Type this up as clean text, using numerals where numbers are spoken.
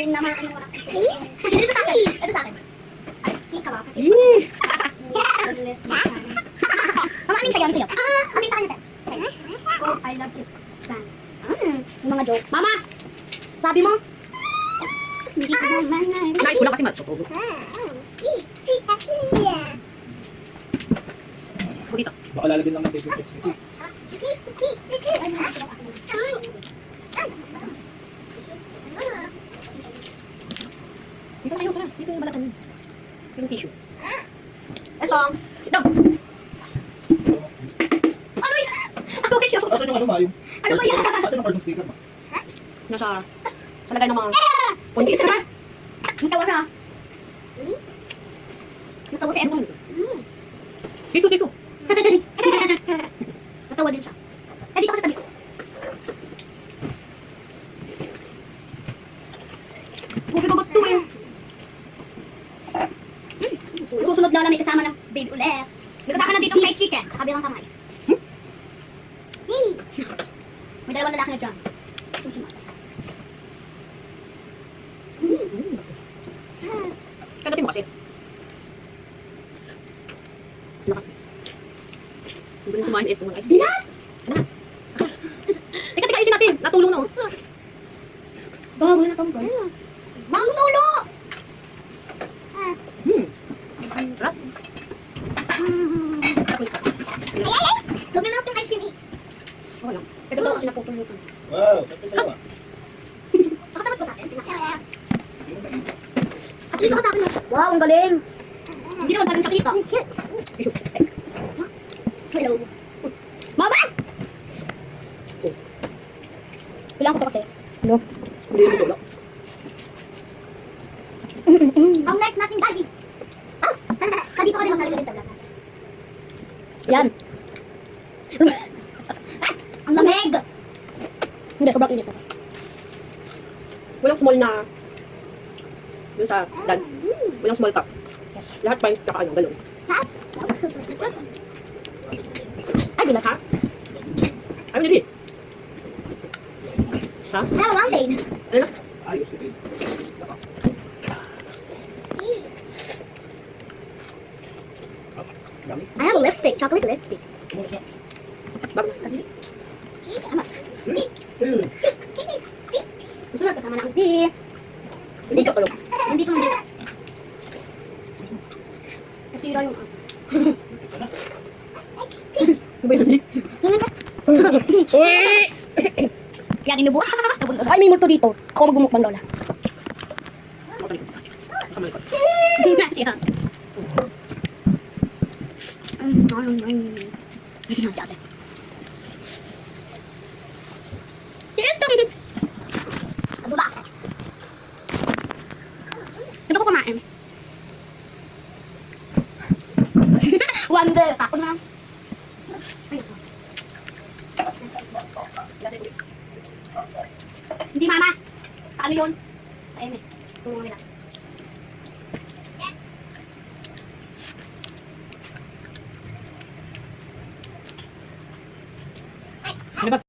rin naman ano wala kasi. Ito sa akin. Ito sa akin. Ay, tika ba? Mama, aning sa'yo, ano sa'yo? Aning sa kanya, te. Go, I love this band. Yung mga jokes. Mama! Sabi mo? Hindi ko naman na. Nais ko lang kasi matso. Ako dito. Baka lalagyan lang ng paper clips. Dito tayo ka. Dito yung balatan. Yung tissue. Ito. Ito. Ano yan? Ano kayo? Asan yung ano ma? Yung... Ano ba yan? Asan ang card ng speaker ma? Nasa palagay ng mga konti. Natawa siya. Natawa si Eson. Dito, dito. Natawa din siya. Eh, dito kasi tabi ko. Bubi ko to eh. Susunod lola may kasama ng baby ulit. May kasama na dito fried chicken sa kabilang kamay. May dalawang lalaki na dyan. Susunod. Kagatin mo kasi. Lakas. Hindi rin kumain is mga ice. Di na! Teka, ayusin natin. Natulong na oh. Bago na tong girl. Manutulo! Sarap. Lumimelt yung ice cream eat. Okay lang. Ito daw kasi napupulutan. Wow, sakto sa'yo ma. Nakatapat ba sa akin? At dito ka sa akin. Wow, ang galing. Hindi naman parang sakita. Tissue. Hello. Mama! Kailangan ko to kasi. Ano? Hindi yung tulog. Ang next natin, daddy. Dito ka rin masarili din sa vlog natin. Yan. Ang lamig! Hindi, sobrang init na. Walang small na dun sa dad. Walang small cup. Yes. Lahat pa yung kakaano, galon. Ha? Ay, bilat ha? Ay, hindi. Ha? Have a mountain. Ano na? Ayos ka rin. Dami. I have a lipstick, chocolate lipstick. Bago na. Kasi, tama. Eh, Susunod kasama na ang si... Hindi ka tulog. Nandito man dito. Nasira yung... Ano ba yun? Kaya dinubo. Ay, may multo dito. Ako magmumukbang lola. Kamay ko. Siya. Hindi na siya. Ito! Adulas! Ito ko kumain. Wonder! Tako na. Hindi mama! Sa ano yun? Sa eme. Tulungan nila. Ano ba?